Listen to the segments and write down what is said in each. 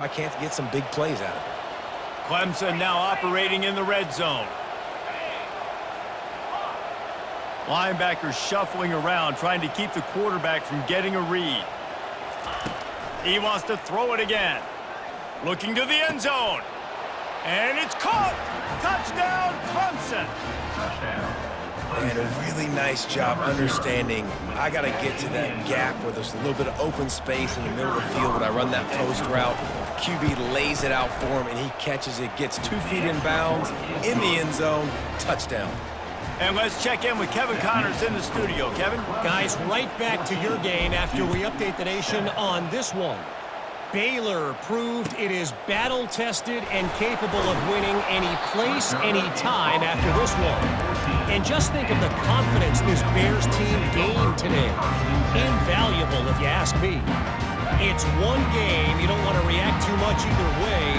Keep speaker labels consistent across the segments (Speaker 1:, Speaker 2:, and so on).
Speaker 1: I can't get some big plays out of it.
Speaker 2: Clemson now operating in the red zone. Linebackers shuffling around, trying to keep the quarterback from getting a read. He wants to throw it again. Looking to the end zone. And it's caught! Touchdown, Clemson!
Speaker 1: And a really nice job understanding I got to get to that gap where there's a little bit of open space in the middle of the field when I run that post route. QB lays it out for him, and he catches it, gets 2 feet in bounds, in the end zone, touchdown.
Speaker 2: And let's check in with Kevin Connors in the studio. Kevin?
Speaker 3: Guys, right back to your game after we update the nation on this one. Baylor proved it is battle-tested and capable of winning any place, any time after this one. And just think of the confidence this Bears team gained today. Invaluable, if you ask me. It's one game. You don't want to react too much either way.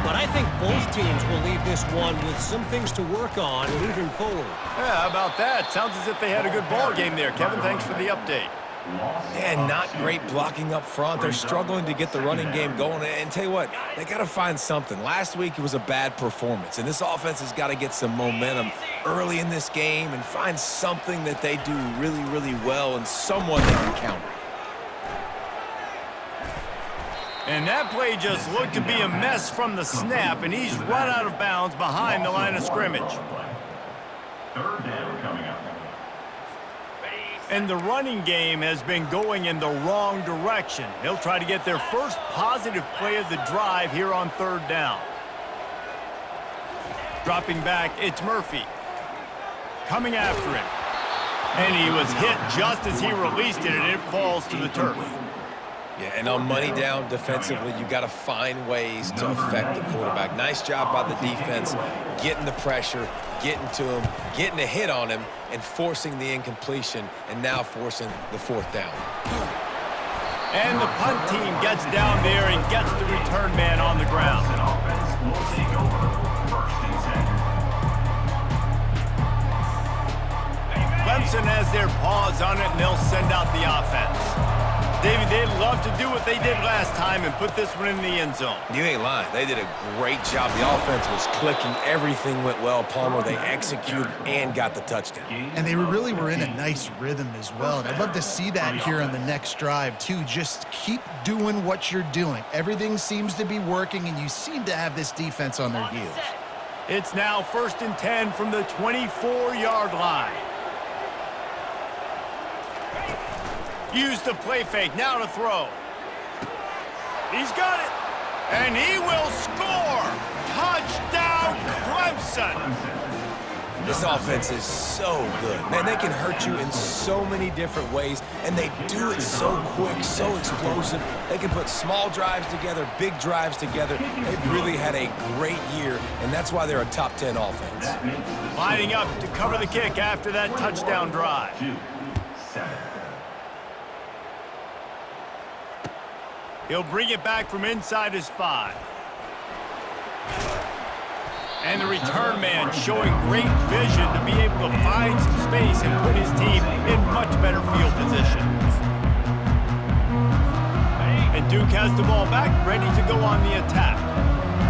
Speaker 3: But I think both teams will leave this one with some things to work on moving forward.
Speaker 2: Yeah, how about that? Sounds as if they had a good ball game there. Kevin, thanks for the update.
Speaker 1: Yeah, not great blocking up front. They're struggling to get the running game going. And tell you what, they got to find something. Last week it was a bad performance, and this offense has got to get some momentum early in this game and find something that they do really, really well and someone they can counter.
Speaker 2: And that play just looked to be a mess from the snap, and he's run out of bounds behind the line of scrimmage.
Speaker 4: Third down coming up.
Speaker 2: And the running game has been going in the wrong direction. They'll try to get their first positive play of the drive here on third down. Dropping back, it's Murphy. Coming after him. And he was hit just as he released it, and it falls to the turf.
Speaker 1: Yeah, and on money down defensively, you got to find ways to affect the quarterback. Nice job by the defense, getting the pressure, getting to him, getting a hit on him, and forcing the incompletion, and now forcing the fourth down.
Speaker 2: And the punt team gets down there and gets the return man on the ground.
Speaker 4: Offense will take over first and 10.
Speaker 2: Clemson has their paws on it, and they'll send out the offense. David, they'd love to do what they did last time and put this one in the end zone.
Speaker 1: You ain't lying. They did a great job. The offense was clicking. Everything went well. Palmer, they executed and got the touchdown.
Speaker 5: And they really were in a nice rhythm as well. And I'd love to see that here on the next drive, too. Just keep doing what you're doing. Everything seems to be working, and you seem to have this defense on their heels.
Speaker 2: It's now 1st and 10 from the 24-yard line. Use the play fake, now to throw. He's got it, and he will score! Touchdown, Clemson!
Speaker 1: This offense is so good. Man, they can hurt you in so many different ways, and they do it so quick, so explosive. They can put small drives together, big drives together. They've really had a great year, and that's why they're a top 10 offense.
Speaker 2: Lining up to cover the kick after that touchdown drive.
Speaker 4: 2, 7.
Speaker 2: He'll bring it back from inside his 5. And the return man showing great vision to be able to find some space and put his team in much better field position. And Duke has the ball back, ready to go on the attack.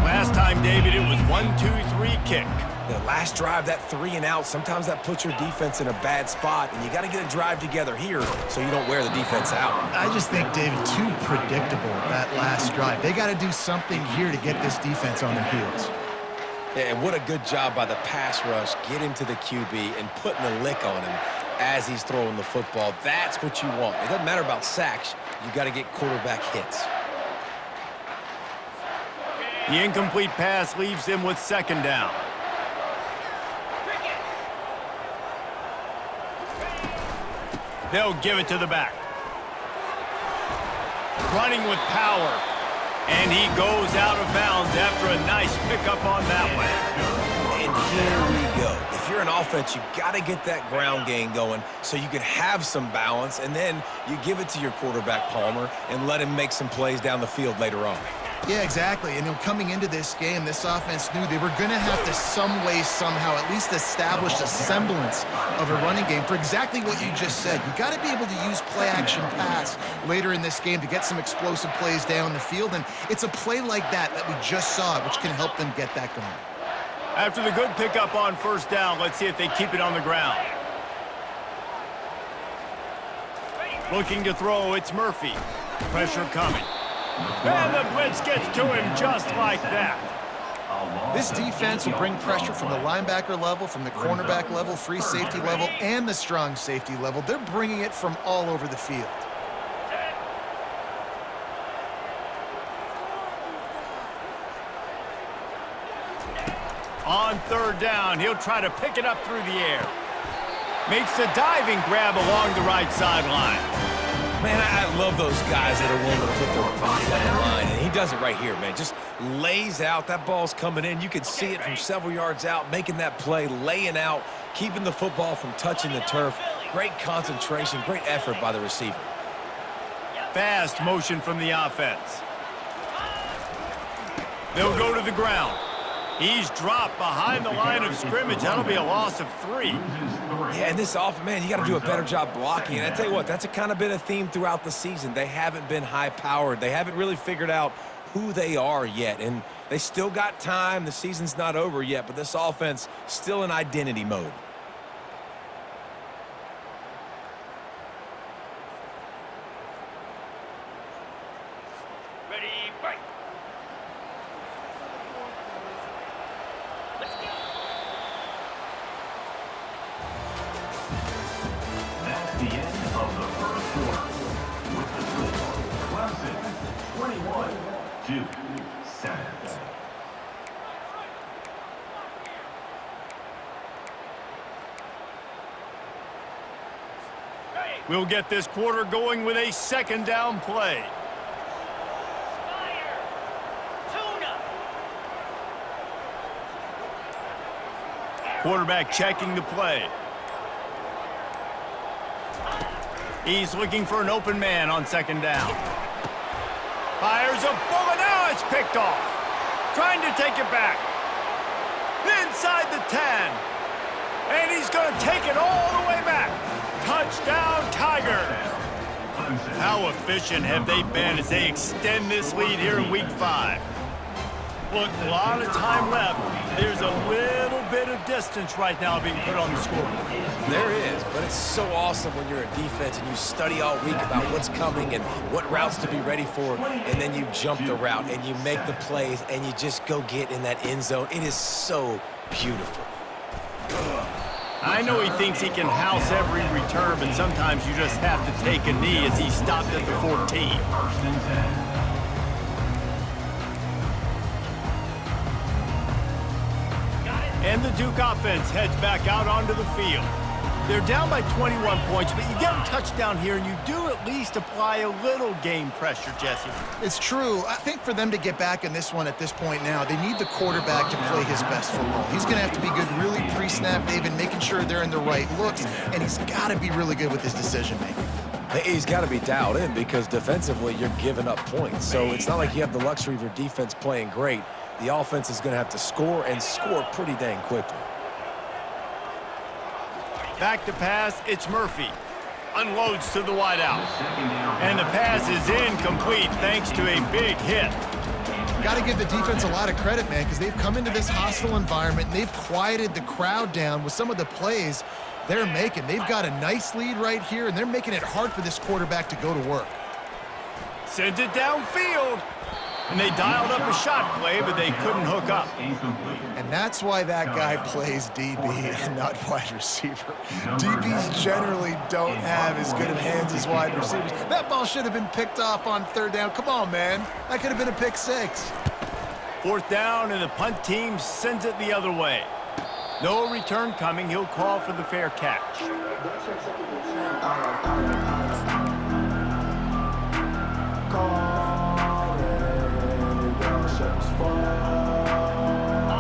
Speaker 2: Last time, David, it was 1-2-3 kick.
Speaker 1: The last drive, that 3 and out, sometimes that puts your defense in a bad spot, and you got to get a drive together here so you don't wear the defense out.
Speaker 5: I just think, David, too predictable, that last drive. They got to do something here to get this defense on their heels.
Speaker 1: Yeah, and what a good job by the pass rush, getting to the QB and putting a lick on him as he's throwing the football. That's what you want. It doesn't matter about sacks. You got to get quarterback hits.
Speaker 2: The incomplete pass leaves him with 2nd down. They'll give it to the back. Running with power. And he goes out of bounds after a nice pickup on that one.
Speaker 1: And here we go. If you're an offense, you got to get that ground game going so you can have some balance, and then you give it to your quarterback, Palmer, and let him make some plays down the field later on.
Speaker 5: Yeah, exactly. And coming into this game, this offense knew they were going to have to some way, somehow, at least establish a semblance of a running game for exactly what you just said. You got to be able to use play-action pass later in this game to get some explosive plays down the field, and it's a play like that we just saw, which can help them get that going.
Speaker 2: After the good pickup on first down, let's see if they keep it on the ground. Looking to throw, it's Murphy. Pressure coming. And the blitz gets to him just like that.
Speaker 5: This defense will bring pressure from the linebacker level, from the cornerback level, free safety level, and the strong safety level. They're bringing it from all over the field.
Speaker 2: On third down, he'll try to pick it up through the air. Makes a diving grab along the right sideline.
Speaker 1: Man, I love those guys that are willing to put their body on the line, and he does it right here, man. Just lays out. That ball's coming in. You can see it from several yards out, making that play, laying out, keeping the football from touching the turf. Great concentration, great effort by the receiver.
Speaker 2: Fast motion from the offense. They'll go to the ground. He's dropped behind the line of scrimmage. That'll be a loss of 3.
Speaker 1: Yeah, and this offense, man, you got to do a better job blocking. And I tell you what, that's a kind of been a theme throughout the season. They haven't been high-powered. They haven't really figured out who they are yet. And they still got time. The season's not over yet, but this offense still in identity mode.
Speaker 6: Ready, fight.
Speaker 4: That's the end of the first quarter. With the score, Clemson 21-7.
Speaker 2: We'll get this quarter going with a second down play.
Speaker 6: Fire. Tuna.
Speaker 2: Quarterback checking the play. He's looking for an open man on second down. Fires a bullet. Now it's picked off. Trying to take it back. Inside the 10. And he's going to take it all the way back. Touchdown, Tigers. How efficient have they been as they extend this lead here in Week 5? Look, a lot of time left. There's a little bit of distance right now being put on the scoreboard.
Speaker 1: There is, but it's so awesome when you're a defense and you study all week about what's coming and what routes to be ready for, and then you jump the route and you make the plays and you just go get in that end zone. It is so beautiful.
Speaker 2: I know he thinks he can house every return, but sometimes you just have to take a knee as he stopped at the 14.
Speaker 4: First and 10.
Speaker 2: And the Duke offense heads back out onto the field. They're down by 21 points, but you get a touchdown here, and you do at least apply a little game pressure, Jesse.
Speaker 5: It's true. I think for them to get back in this one at this point now, they need the quarterback to play his best football. He's going to have to be good really pre-snap, David, making sure they're in the right looks, and he's got to be really good with his decision-making.
Speaker 1: He's got to be dialed in because defensively you're giving up points. So it's not like you have the luxury of your defense playing great. The offense is going to have to score and score pretty dang quickly.
Speaker 2: Back to pass, it's Murphy. Unloads to the wideout. And the pass is incomplete thanks to a big hit.
Speaker 5: Got to give the defense a lot of credit, man, because they've come into this hostile environment and they've quieted the crowd down with some of the plays they're making. They've got a nice lead right here, and they're making it hard for this quarterback to go to work.
Speaker 2: Sends it downfield. And they dialed up a shot play, but they couldn't hook up.
Speaker 5: And that's why that guy plays DB and not wide receiver. DBs generally don't have as good of hands as wide receivers. That ball should have been picked off on third down. Come on, man. That could have been a pick six.
Speaker 2: Fourth down, and the punt team sends it the other way. No return coming. He'll call for the fair catch.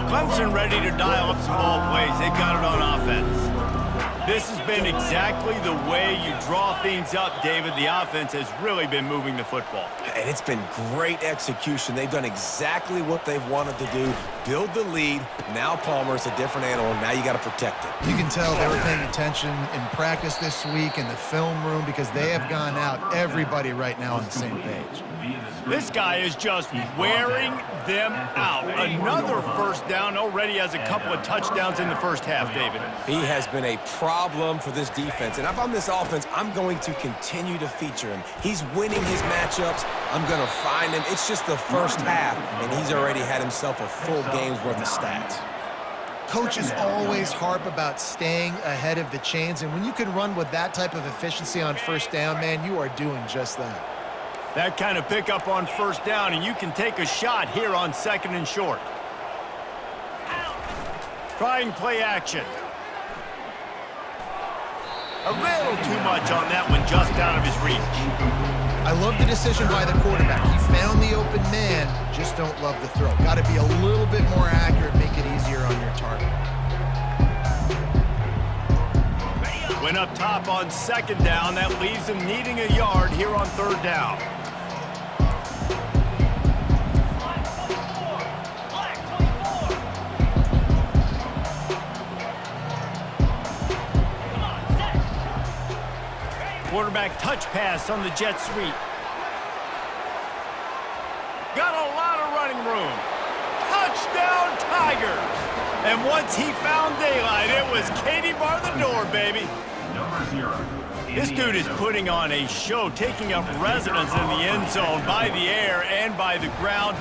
Speaker 2: Clemson ready to dial up some ball plays. They've got it on offense. This has been exactly the way you draw things up, David. The offense has really been moving the football.
Speaker 1: And it's been great execution. They've done exactly what they've wanted to do. Build the lead. Now Palmer's a different animal. Now you got to protect it.
Speaker 5: You can tell they were paying attention in practice this week in the film room because they have gone out, everybody right now on the same page.
Speaker 2: This guy is just wearing them out. Another first down, already has a couple of touchdowns in the first half, David.
Speaker 1: He has been a problem for this defense. And if I'm this offense, I'm going to continue to feature him. He's winning his matchups. I'm going to find him. It's just the first half, and he's already had himself a full game's worth of stats.
Speaker 5: Coaches always harp about staying ahead of the chains, and when you can run with that type of efficiency on first down, man, you are doing just that.
Speaker 2: That kind of pickup on first down, and you can take a shot here on 2nd and short. Trying play action. A little too much on that one, just out of his reach.
Speaker 5: I love the decision by the quarterback. He found the open man, just don't love the throw. Got to be a little bit more accurate, make it easier on your target.
Speaker 2: Went up top on 2nd down. That leaves him needing a yard here on 3rd down. Quarterback touch pass on the jet sweep. Got a lot of running room. Touchdown Tigers! And once he found daylight, it was Katie bar the door, baby.
Speaker 4: Number 0.
Speaker 2: This dude is putting on a show, taking up residence in the end zone by the air and by the ground,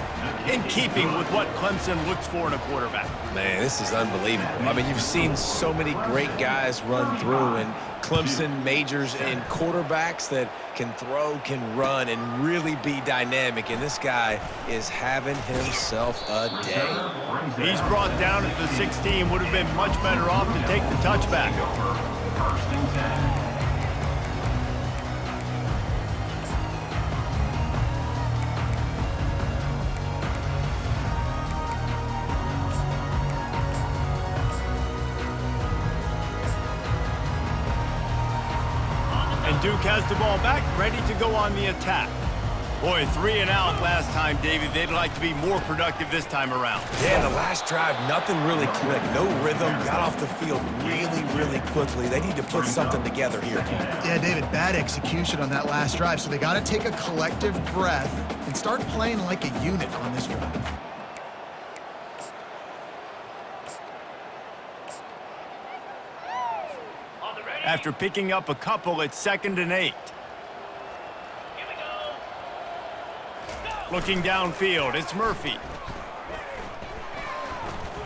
Speaker 2: in keeping with what Clemson looks for in a quarterback.
Speaker 1: Man, this is unbelievable. I mean, you've seen so many great guys run through, and Clemson majors in quarterbacks that can throw, can run, and really be dynamic. And this guy is having himself a day.
Speaker 2: He's brought down at the 16. Would have been much better off to take the touchback.
Speaker 4: First and 10.
Speaker 2: And Duke has the ball back, ready to go on the attack. Boy, 3 and out last time, David. They'd like to be more productive this time around.
Speaker 1: Yeah, the last drive, nothing really clicked. No rhythm, got off the field really quickly. They need to put something together here.
Speaker 5: Yeah, David, bad execution on that last drive, so they got to take a collective breath and start playing like a unit on this drive.
Speaker 2: After picking up a couple, it's 2nd and 8. Looking downfield, it's Murphy.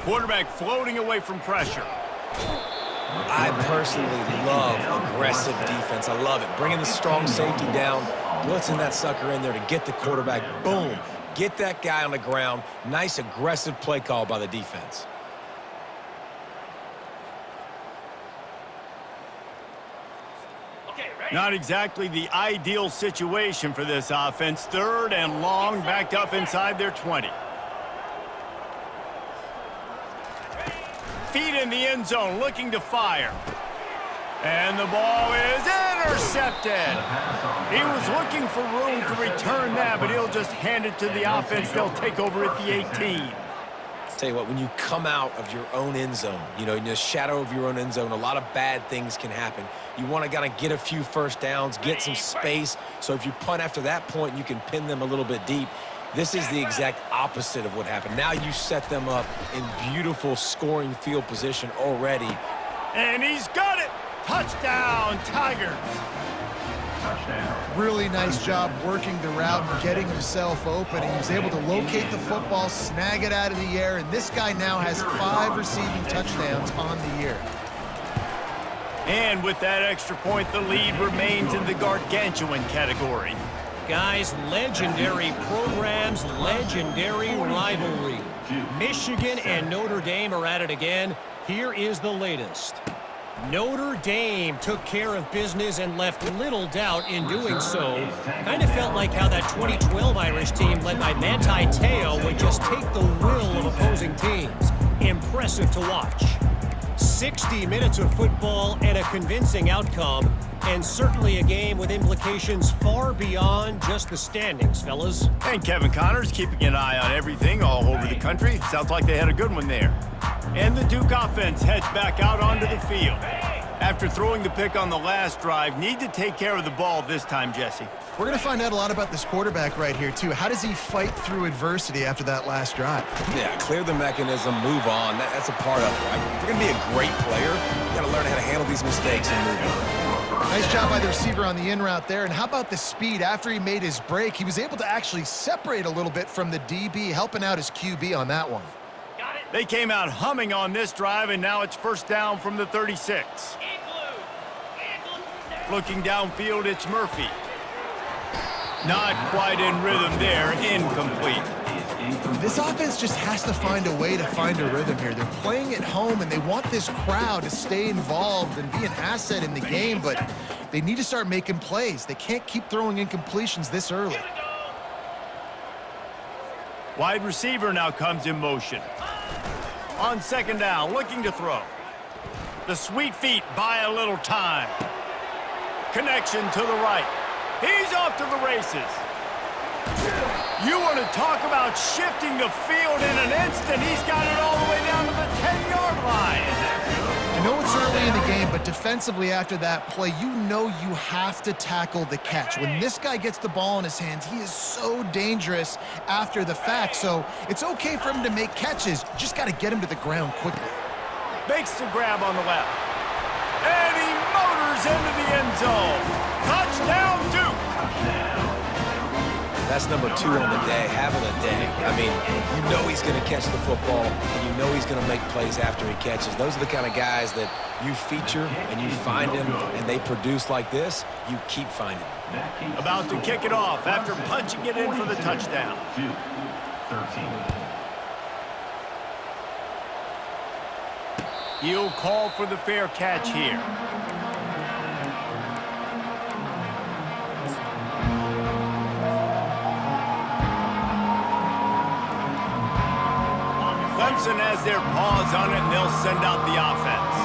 Speaker 2: Quarterback floating away from pressure.
Speaker 1: I personally love aggressive defense. I love it. Bringing the strong safety down, blitzing that sucker in there to get the quarterback. Boom. Get that guy on the ground. Nice aggressive play call by the defense.
Speaker 2: Not exactly the ideal situation for this offense. 3rd and long, backed up inside their 20. Feet in the end zone, looking to fire. And the ball is intercepted. He was looking for room to return that, but he'll just hand it to the offense. They'll take over at the 18.
Speaker 1: Tell you what, when you come out of your own end zone, you know, in the shadow of your own end zone, a lot of bad things can happen. You want to kind of get a few first downs, get some space, so if you punt after that point, you can pin them a little bit deep. This is the exact opposite of what happened. Now you set them up in beautiful scoring field position already.
Speaker 2: And he's got it! Touchdown, Tigers!
Speaker 5: Really nice job working the route and getting himself open. He was able to locate the football, snag it out of the air, and this guy now has 5 receiving touchdowns on the year.
Speaker 2: And with that extra point, the lead remains in the gargantuan category.
Speaker 3: Guys, legendary programs, legendary rivalry. Michigan and Notre Dame are at it again. Here is the latest. Notre Dame took care of business and left little doubt in doing so. Kind of felt like how that 2012 Irish team led by Manti Te'o would just take the will of opposing teams. Impressive to watch. 60 minutes of football and a convincing outcome, and certainly a game with implications far beyond just the standings, fellas.
Speaker 2: And Kevin Connors keeping an eye on everything all over the country. Sounds like they had a good one there. And the Duke offense heads back out onto the field. After throwing the pick on the last drive, need to take care of the ball this time, Jesse.
Speaker 5: We're going to find out a lot about this quarterback right here, too. How does he fight through adversity after that last drive?
Speaker 1: Yeah, clear the mechanism, move on. That's a part of it, right? If you're going to be a great player, you got to learn how to handle these mistakes and move on.
Speaker 5: Nice job by the receiver on the in route there. And how about the speed? After he made his break, he was able to actually separate a little bit from the DB, helping out his QB on that one.
Speaker 2: They came out humming on this drive, and now it's first down from the 36. Looking downfield, it's Murphy. Not quite in rhythm there, incomplete.
Speaker 5: This offense just has to find a way to find a rhythm here. They're playing at home, and they want this crowd to stay involved and be an asset in the game, but they need to start making plays. They can't keep throwing incompletions this early.
Speaker 2: Wide receiver now comes in motion. On second down, looking to throw. The sweet feet buy a little time. Connection to the right. He's off to the races. You want to talk about shifting the field in an instant. He's got it all the way down to the 10-yard line.
Speaker 5: I know it's early in the game, but defensively after that play, you know you have to tackle the catch. When this guy gets the ball in his hands, he is so dangerous after the fact. So it's okay for him to make catches. You just got to get him to the ground quickly.
Speaker 2: Makes the grab on the left. And he motors into the end zone. Touchdown, Duke.
Speaker 1: That's number 2 on the day, having a day. I mean, you know he's going to catch the football, and you know he's going to make plays after he catches. Those are the kind of guys that you feature and you find them, and they produce like this, you keep finding them.
Speaker 2: About to kick it off after punching it in for the touchdown.
Speaker 4: 13.
Speaker 2: He'll call for the fair catch here. Clemson has their paws on it, and they'll send out the offense.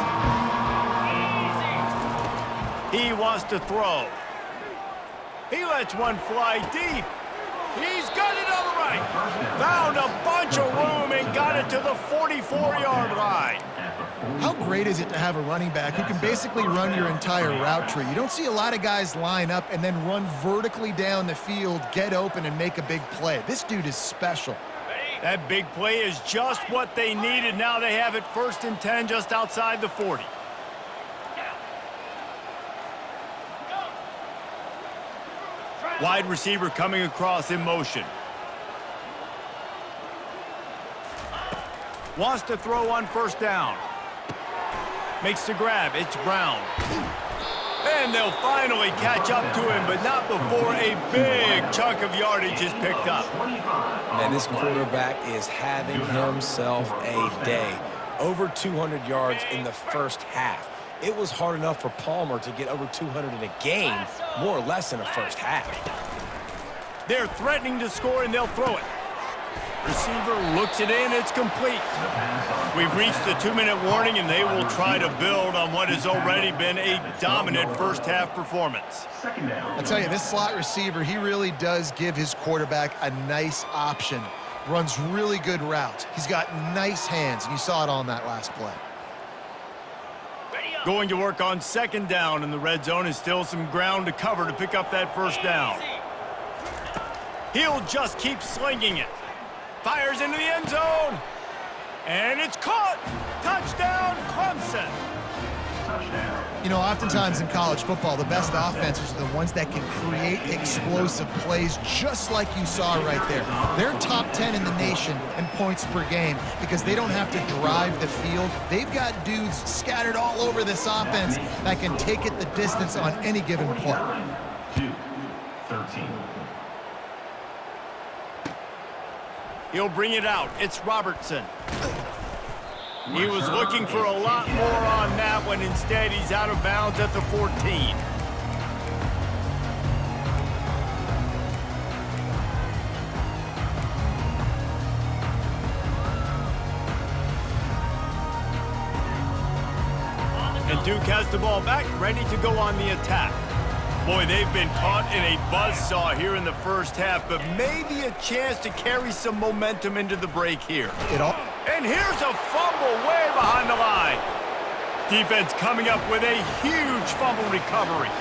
Speaker 2: He wants to throw. He lets one fly deep. He's got it on the right. Found a bunch of room and got it to the 44-yard line.
Speaker 5: How great is it to have a running back who can basically run your entire route tree? You don't see a lot of guys line up and then run vertically down the field, get open, and make a big play. This dude is special.
Speaker 2: That big play is just what they needed. Now they have it 1st and 10 just outside the 40. Wide receiver coming across in motion. Wants to throw on 1st down. Makes the grab. It's Brown. And they'll finally catch up to him, but not before a big chunk of yardage is picked up.
Speaker 1: Man, this quarterback is having himself a day. Over 200 yards in the first half. It was hard enough for Palmer to get over 200 in a game, more or less in the first half.
Speaker 2: They're threatening to score, and they'll throw it. Receiver looks it in. It's complete. We've reached the 2-minute warning, and they will try to build on what has already been a dominant first-half performance.
Speaker 5: I'll tell you, this slot receiver, he really does give his quarterback a nice option. Runs really good routes. He's got nice hands, and you saw it on that last play.
Speaker 2: Going to work on 2nd down, and the red zone is still some ground to cover to pick up that 1st down. He'll just keep slinging it. Fires into the end zone. And it's caught. Touchdown, Clemson.
Speaker 5: You know, oftentimes in college football, the best offenses are the ones that can create explosive plays just like you saw right there. They're top 10 in the nation in points per game because they don't have to drive the field. They've got dudes scattered all over this offense that can take it the distance on any given play.
Speaker 4: 13.
Speaker 2: He'll bring it out. It's Robertson. He was looking for a lot more on that one. Instead, he's out of bounds at the 14. Duke has the ball back, ready to go on the attack. Boy, they've been caught in a buzzsaw here in the first half, but maybe a chance to carry some momentum into the break here. And here's a fumble way behind the line. Defense coming up with a huge fumble recovery.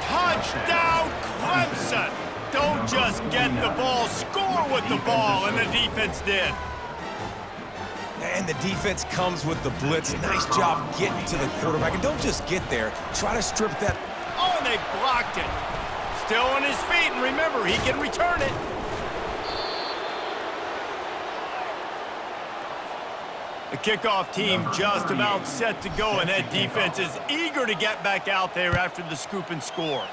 Speaker 2: Touchdown, Clemson! Don't just get the ball, score with the ball, and the defense did.
Speaker 1: And the defense comes with the blitz. Nice job getting to the quarterback. And don't just get there. Try to strip that.
Speaker 2: Oh, and they blocked it. Still on his feet, and remember, he can return it. The kickoff team just about set to go, and that defense is eager to get back out there after the scoop and score.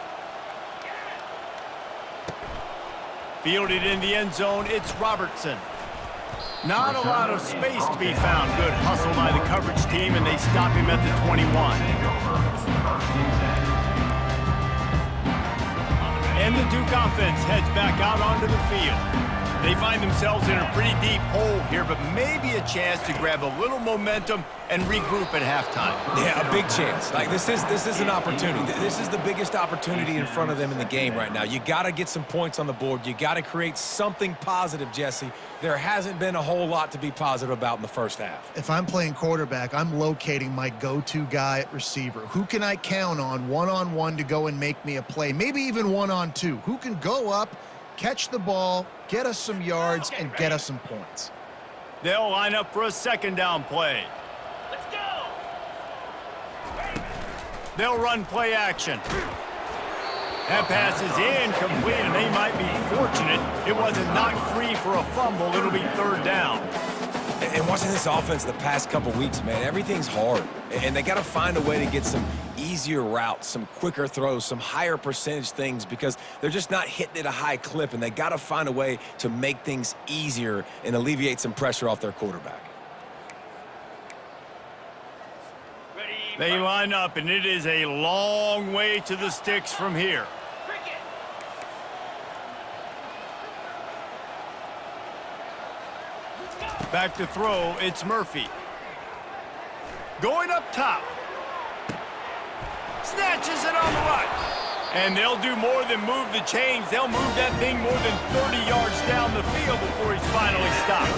Speaker 2: Fielded in the end zone, it's Robertson. Not a lot of space to be found. Good hustle by the coverage team, and they stop him at the 21. And the Duke offense heads back out onto the field. They find themselves in a pretty deep hole here, but maybe a chance to grab a little momentum and regroup at halftime.
Speaker 1: Yeah, a big chance. Like, this is an opportunity. This is the biggest opportunity in front of them in the game right now. You got to get some points on the board. You got to create something positive, Jesse. There hasn't been a whole lot to be positive about in the first half.
Speaker 5: If I'm playing quarterback, I'm locating my go-to guy at receiver. Who can I count on one-on-one to go and make me a play? Maybe even one-on-two. Who can go up, catch the ball, get us some yards, and get us some points?
Speaker 2: They'll line up for a second down play.
Speaker 6: Let's go.
Speaker 2: They'll run play action. That pass is incomplete, and they might be fortunate it wasn't knocked free for a fumble. It'll be third down.
Speaker 1: And watching this offense the past couple weeks, man, everything's hard. And they got to find a way to get some easier routes, some quicker throws, some higher percentage things, because they're just not hitting at a high clip, and they got to find a way to make things easier and alleviate some pressure off their quarterback.
Speaker 2: They line up, and it is a long way to the sticks from here. Back to throw, it's Murphy. Going up top. Snatches it on the right. And they'll do more than move the chains. They'll move that thing more than 30 yards down the field before he's finally stopped.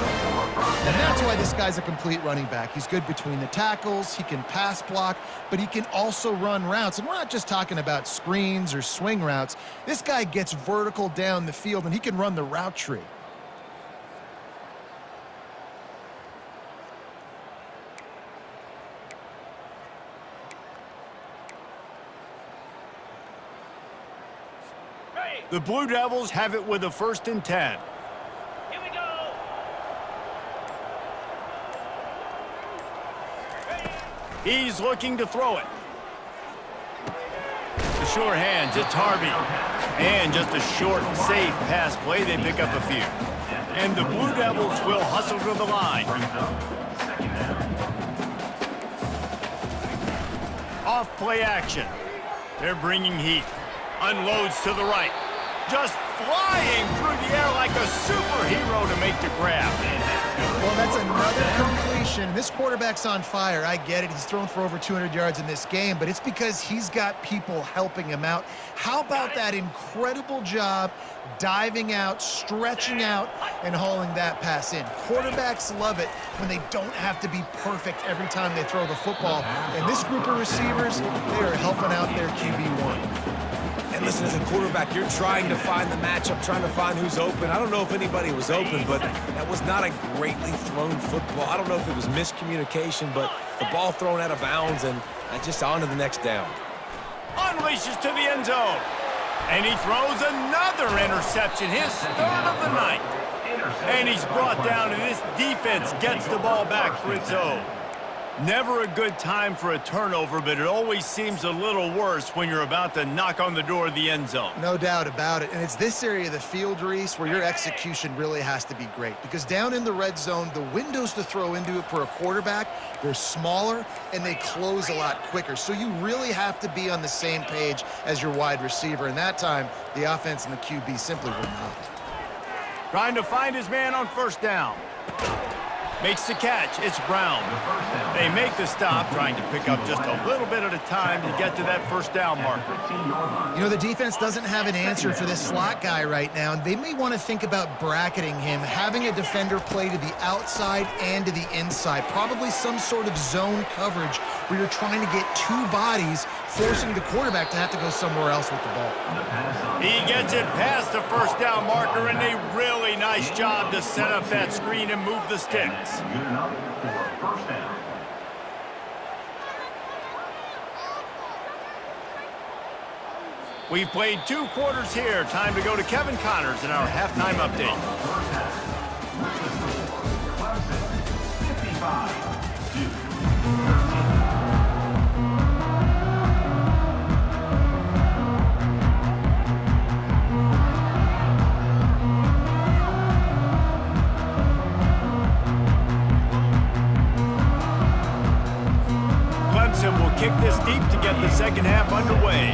Speaker 5: And that's why this guy's a complete running back. He's good between the tackles, he can pass block, but he can also run routes. And we're not just talking about screens or swing routes. This guy gets vertical down the field, and he can run the route tree.
Speaker 2: The Blue Devils have it with a 1st and 10.
Speaker 6: Here we go.
Speaker 2: He's looking to throw it. The sure hands, it's Harvey. And just a short, safe pass play, they pick up a few. And the Blue Devils will hustle to the line. Off play action. They're bringing heat. Unloads to the right. Just flying through the air like a superhero to make the grab.
Speaker 5: Well, that's another completion. This quarterback's on fire. I get it. He's thrown for over 200 yards in this game, but it's because he's got people helping him out. How about that incredible job diving out, stretching out, and hauling that pass in? Quarterbacks love it when they don't have to be perfect every time they throw the football. And this group of receivers, they are helping out their QB1.
Speaker 1: And listen, as a quarterback, you're trying to find the matchup, trying to find who's open. I don't know if anybody was open, but that was not a greatly thrown football. I don't know if it was miscommunication, but the ball thrown out of bounds and just on to the next down.
Speaker 2: Unleashes to the end zone. And he throws another interception, his 3rd of the night. And he's brought down, and this defense gets the ball back for its own. Never a good time for a turnover, but it always seems a little worse when you're about to knock on the door of the end zone.
Speaker 5: No doubt about it. And it's this area of the field, Reese, where your execution really has to be great. Because down in the red zone, the windows to throw into it for a quarterback, they're smaller and they close a lot quicker. So you really have to be on the same page as your wide receiver. And that time, the offense and the QB simply were not.
Speaker 2: Trying to find his man on 1st down. Makes the catch. It's Brown. They make the stop, trying to pick up just a little bit at a time to get to that first down marker.
Speaker 5: You know, the defense doesn't have an answer for this slot guy right now, and they may want to think about bracketing him, having a defender play to the outside and to the inside. Probably some sort of zone coverage where you're trying to get two bodies, forcing the quarterback to have to go somewhere else with the ball.
Speaker 2: He gets it past the first down marker, and a really nice job to set up that screen and move the sticks.
Speaker 4: Good enough for first down.
Speaker 2: We've played 2 quarters here. Time to go to Kevin Connors in our halftime update.
Speaker 4: First half. With the score, Clemson 55, Duke 13.
Speaker 2: Clemson will kick this deep to get the second half underway.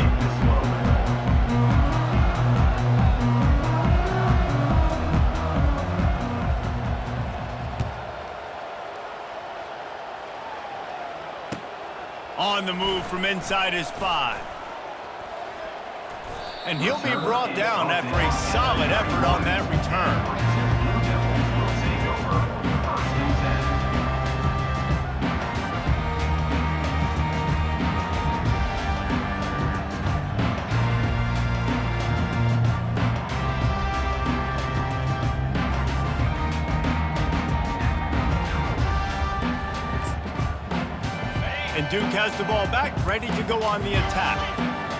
Speaker 2: On the move from inside his 5. And he'll be brought down after a solid effort on that return. And Duke has the ball back, ready to go on the attack.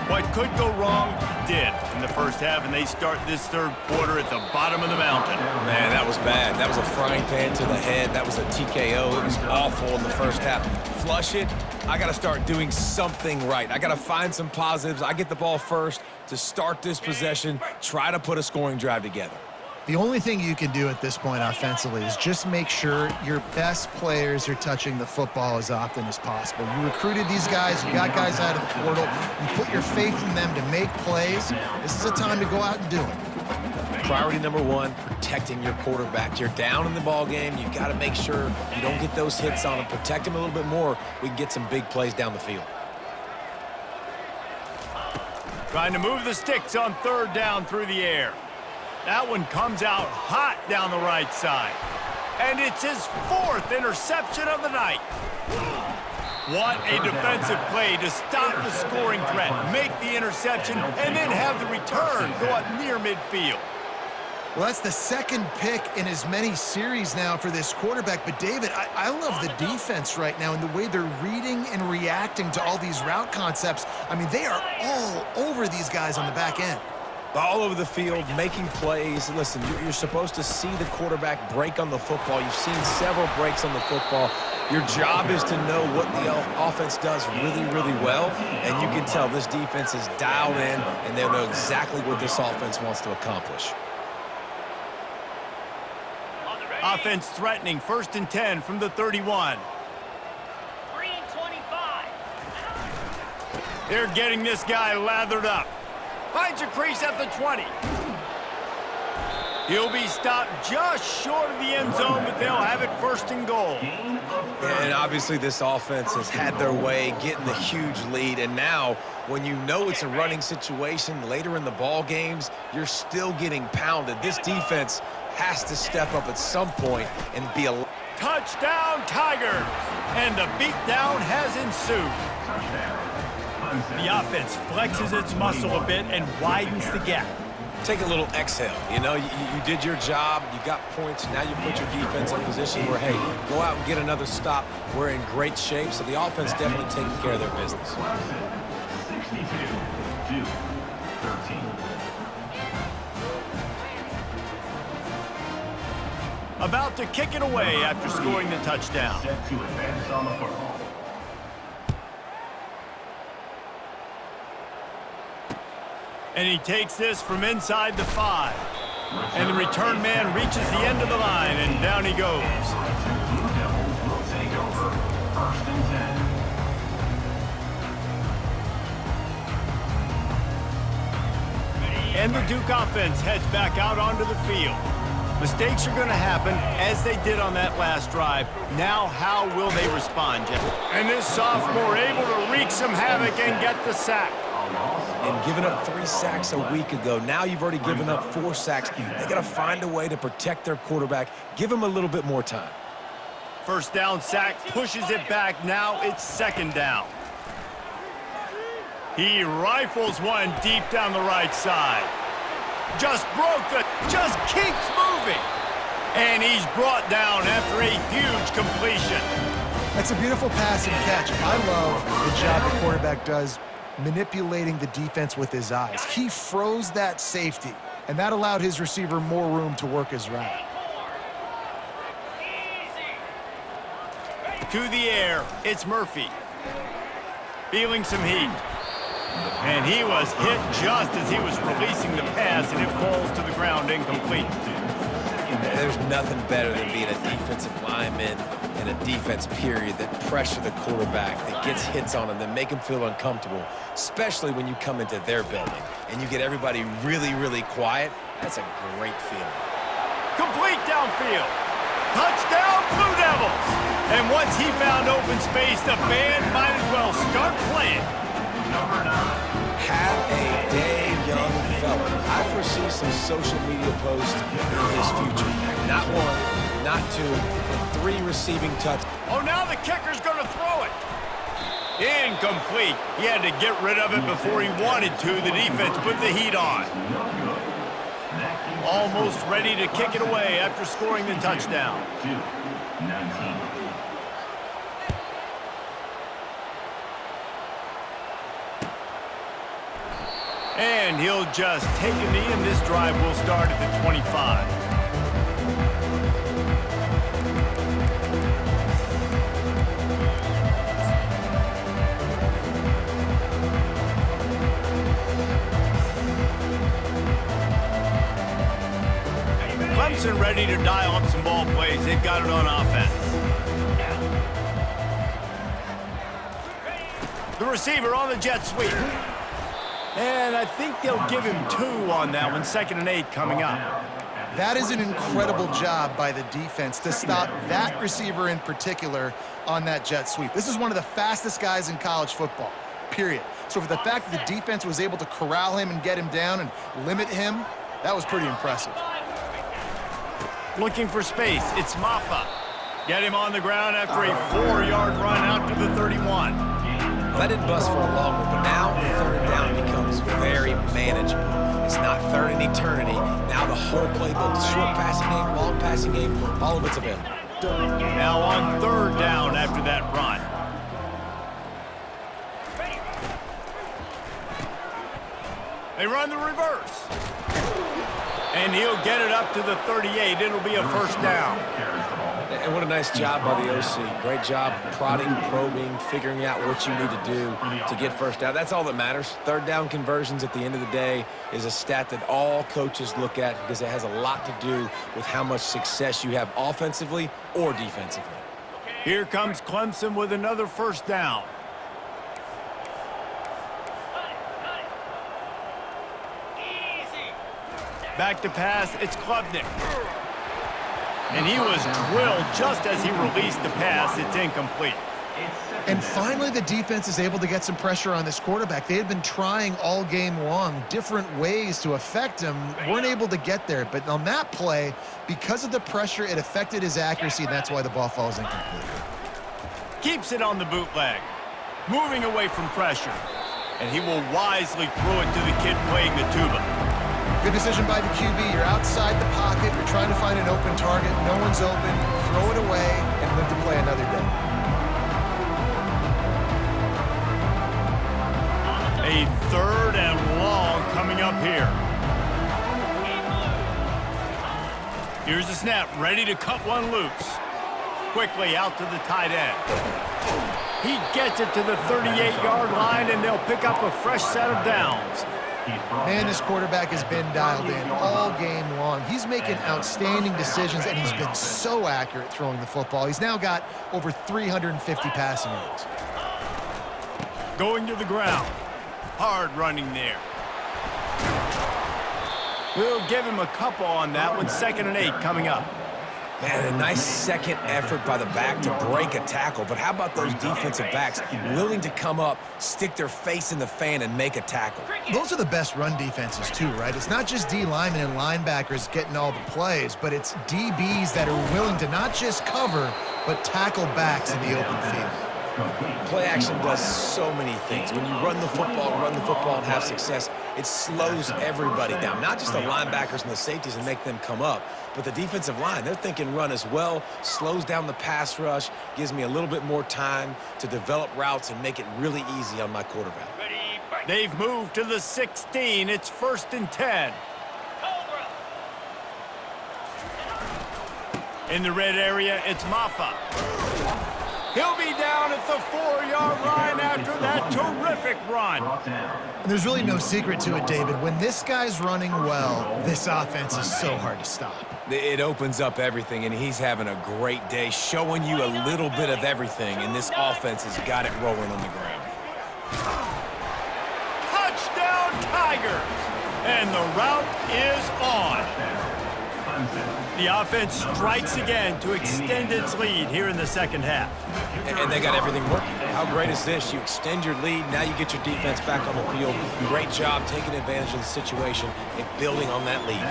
Speaker 2: What could go wrong did in the first half, and they start this third quarter at the bottom of the mountain.
Speaker 1: Man, that was bad. That was a frying pan to the head. That was a TKO. It was awful in the first half. Flush it. I got to start doing something right. I got to find some positives. I get the ball first to start this possession, try to put a scoring drive together.
Speaker 5: The only thing you can do at this point offensively is just make sure your best players are touching the football as often as possible. You recruited these guys, you got guys out of the portal, you put your faith in them to make plays. This is a time to go out and do it.
Speaker 1: Priority number 1, protecting your quarterback. You're down in the ball game. You got to make sure you don't get those hits on him. Protect him a little bit more. We can get some big plays down the field.
Speaker 2: Trying to move the sticks on third down through the air. That one comes out hot down the right side. And it's his 4th interception of the night. What a defensive play to stop the scoring threat, make the interception, and then have the return go up near midfield.
Speaker 5: Well, that's the second pick in as many series now for this quarterback. But, David, I love the defense right now and the way they're reading and reacting to all these route concepts. I mean, they are all over these guys on the back end.
Speaker 1: All over the field, making plays. Listen, you're supposed to see the quarterback break on the football. You've seen several breaks on the football. Your job is to know what the offense does really, really well, and you can tell this defense is dialed in, and they'll know exactly what this offense wants to accomplish.
Speaker 2: Offense threatening, 1st and 10 from the 31.
Speaker 6: 3:25.
Speaker 2: They're getting this guy lathered up. Finds a crease at the 20. He'll be stopped just short of the end zone, but they'll have it 1st and goal.
Speaker 1: And obviously this offense has had their way, getting the huge lead, and now when you know it's a running situation later in the ball games, you're still getting pounded. This defense has to step up at some point and be a...
Speaker 2: Touchdown, Tigers! And the beatdown has ensued. The offense flexes its muscle a bit and widens the gap.
Speaker 1: Take a little exhale. You know, you did your job. You got points. Now you put your defense in a position where, hey, go out and get another stop. We're in great shape, so the offense definitely taking care of their business.
Speaker 4: 62, Duke 13.
Speaker 2: About to kick it away after scoring the touchdown.
Speaker 4: Set to advance on the football.
Speaker 2: And he takes this from inside the 5. And the return man reaches the end of the line, and down he goes.
Speaker 4: Blue Devils will take over 1st and 10.
Speaker 2: And the Duke offense heads back out onto the field. Mistakes are going to happen, as they did on that last drive. Now, how will they respond, Jeff? And this sophomore able to wreak some havoc and get the sack.
Speaker 1: And giving up 3 sacks a week ago, now you've already given up 4 sacks. They got to find a way to protect their quarterback. Give him a little bit more time.
Speaker 2: First down sack, pushes it back. Now it's second down. He rifles one deep down the right side. Just keeps moving. And he's brought down after a huge completion.
Speaker 5: That's a beautiful pass and catch. I love the job the quarterback does manipulating the defense with his eyes. He froze that safety, and that allowed his receiver more room to work his route.
Speaker 2: To the air, it's Murphy. Feeling some heat. And he was hit just as he was releasing the pass, and it falls to the ground incomplete.
Speaker 1: There's nothing better than being a defensive lineman in a defense period that pressure the quarterback, that gets hits on him, that make him feel uncomfortable, especially when you come into their building and you get everybody really, really quiet. That's a great feeling.
Speaker 2: Complete downfield. Touchdown, Blue Devils. And once he found open space, the band might as well start playing.
Speaker 1: Have a day, young fella. I foresee some social media posts in his future. Not 1, not 2, but 3 receiving touchdowns.
Speaker 2: Oh, now the kicker's going to throw it. Incomplete. He had to get rid of it before he wanted to. The defense put the heat on. Almost ready to kick it away after scoring the touchdown.
Speaker 4: 19.
Speaker 2: And he'll just take a knee, and this drive will start at the 25. Clemson ready to dial up some ball plays. They've got it on offense. The receiver on the jet sweep. And I think they'll give him 2 on that one. 2nd and 8 coming up.
Speaker 5: That is an incredible job by the defense to stop that receiver in particular on that jet sweep. This is one of the fastest guys in college football, period. So for the fact that the defense was able to corral him and get him down and limit him, that was pretty impressive.
Speaker 2: Looking for space, it's Maffa. Get him on the ground after a 4-yard run out to the 31.
Speaker 1: That didn't bust for a long one, but now 3rd down becomes very manageable. It's not 3rd and eternity. Now the whole playbook, short passing game, long passing game, all of it's available.
Speaker 2: Now on 3rd down after that run. They run the reverse. And he'll get it up to the 38. It'll be a 1st down.
Speaker 1: And what a nice job by the OC. Great job prodding, probing, figuring out what you need to do to get 1st down. That's all that matters. 3rd down conversions at the end of the day is a stat that all coaches look at because it has a lot to do with how much success you have offensively or defensively.
Speaker 2: Here comes Clemson with another 1st down. Back to pass, it's Klubnik. And he was drilled just as he released the pass. It's incomplete.
Speaker 5: And finally, the defense is able to get some pressure on this quarterback. They had been trying all game long different ways to affect him. Weren't able to get there. But on that play, because of the pressure, it affected his accuracy, and that's why the ball falls incomplete.
Speaker 2: Keeps it on the bootleg. Moving away from pressure. And he will wisely throw it to the kid playing the tuba.
Speaker 5: Good decision by the QB. You're outside the pocket. You're trying to find an open target. No one's open. Throw it away and live to play another day.
Speaker 2: A 3rd and long coming up here. Here's the snap. Ready to cut one loose. Quickly out to the tight end. He gets it to the 38-yard line, and they'll pick up a fresh set of downs.
Speaker 5: Man, this quarterback has been dialed in all game long. He's making outstanding decisions, and he's been so accurate throwing the football. He's now got over 350 passing yards.
Speaker 2: Going to the ground. Hard running there. We'll give him a couple on that one. 2nd and 8 coming up.
Speaker 1: Man, a nice second effort by the back to break a tackle. But how about those defensive backs willing to come up, stick their face in the fan, and make a tackle?
Speaker 5: Those are the best run defenses too, right? It's not just D linemen and linebackers getting all the plays, but it's DBs that are willing to not just cover, but tackle backs in the open field.
Speaker 1: Play action does so many things. When you run the football and have success, it slows everybody down. Not just the linebackers and the safeties and make them come up, but the defensive line. They're thinking run as well, slows down the pass rush, gives me a little bit more time to develop routes and make it really easy on my quarterback.
Speaker 2: They've moved to the 16. It's 1st and 10.
Speaker 6: Cobra.
Speaker 2: In the red area, it's Maffa. He'll be down at the 4-yard line after that terrific run.
Speaker 5: And there's really no secret to it, David. When this guy's running well, this offense is so hard to stop.
Speaker 1: It opens up everything, and he's having a great day, showing you a little bit of everything, and this offense has got it rolling on the ground.
Speaker 2: Touchdown, Tigers! And the route is on. The offense strikes again to extend its lead here in the 2nd half.
Speaker 1: And they got everything working. How great is this? You extend your lead, now you get your defense back on the field. Great job taking advantage of the situation and building on that lead.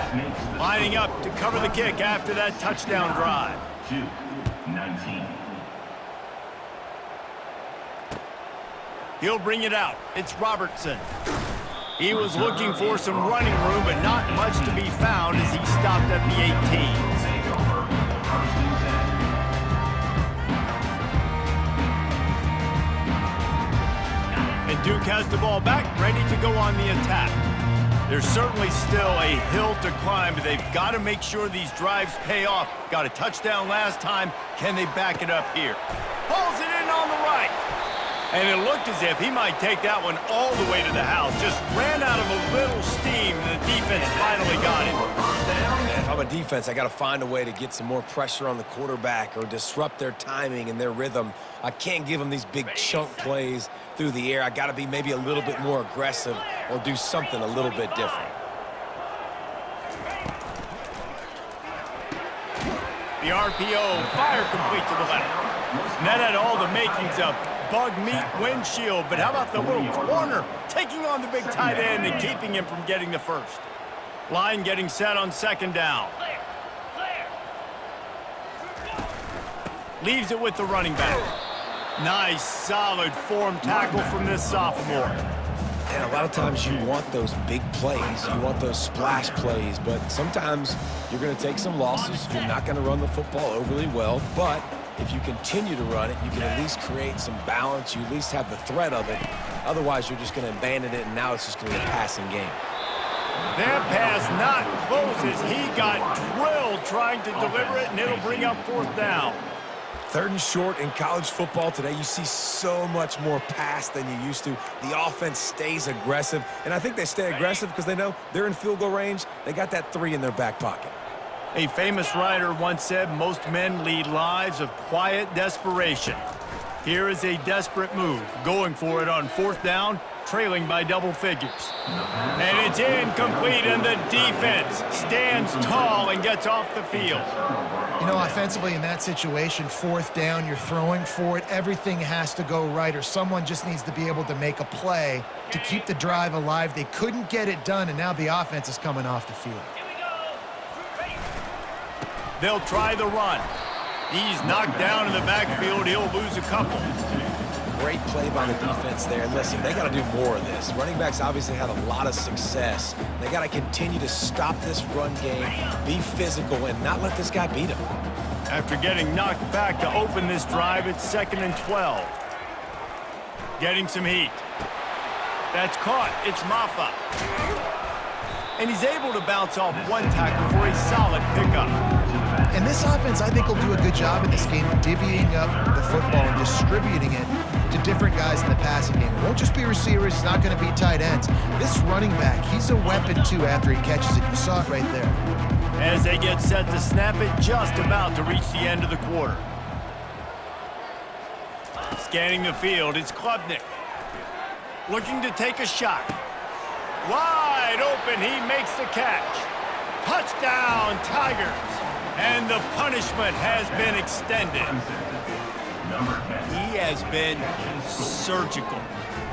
Speaker 2: Lining up to cover the kick after that touchdown drive.
Speaker 4: 2-19.
Speaker 2: He'll bring it out. It's Robertson. He was looking for some running room, but not much to be found as he stopped at the 18. And Duke has the ball back, ready to go on the attack. There's certainly still a hill to climb, but they've got to make sure these drives pay off. Got a touchdown last time. Can they back it up here? Pulls it in on the right. And it looked as if he might take that one all the way to the house. Just ran out of a little steam, and the defense finally got it.
Speaker 1: If I'm a defense, I got to find a way to get some more pressure on the quarterback or disrupt their timing and their rhythm. I can't give them these big chunk plays through the air. I got to be maybe a little bit more aggressive or do something a little bit different.
Speaker 2: The RPO, fire complete to the left. And that had all the makings of bug meat windshield, but how about the little corner taking on the big tight end and keeping him from getting the first? Line getting set on 2nd down.
Speaker 6: Clear.
Speaker 2: Leaves it with the running back. Nice, solid form tackle from this sophomore.
Speaker 1: And a lot of times you want those big plays. You want those splash plays, but sometimes you're going to take some losses. You're not going to run the football overly well, but if you continue to run it, you can at least create some balance. You at least have the threat of it. Otherwise, you're just going to abandon it, and now it's just going to be a passing game.
Speaker 2: That pass not close as he got drilled trying to deliver it, and it'll bring up 4th down.
Speaker 1: 3rd and short in college football today. You see so much more pass than you used to. The offense stays aggressive, and I think they stay aggressive because they know they're in field goal range. They got that 3 in their back pocket.
Speaker 2: A famous writer once said, most men lead lives of quiet desperation. Here is a desperate move, going for it on 4th down, trailing by double figures. And it's incomplete, and the defense stands tall and gets off the field.
Speaker 5: You know, offensively in that situation, 4th down, you're throwing for it, everything has to go right, or someone just needs to be able to make a play to keep the drive alive. They couldn't get it done, and now the offense is coming off the field.
Speaker 6: Here we go. Ready.
Speaker 2: They'll try the run. He's knocked down in the backfield. He'll lose a couple.
Speaker 1: Great play by the defense there. And listen, they got to do more of this. Running backs obviously had a lot of success. They got to continue to stop this run game, be physical, and not let this guy beat them.
Speaker 2: After getting knocked back to open this drive, it's 2nd and 12. Getting some heat. That's caught. It's Maffa. And he's able to bounce off one tackle for a solid pickup.
Speaker 5: And this offense, I think, will do a good job in this game divvying up the football and distributing it to different guys in the passing game. It won't just be receivers. It's not going to be tight ends. This running back, he's a weapon, too, after he catches it. You saw it right there.
Speaker 2: As they get set to snap it, just about to reach the end of the quarter. Scanning the field, it's Klubnik. Looking to take a shot. Wide open, he makes the catch. Touchdown, Tigers! And the punishment has been extended. He has been surgical.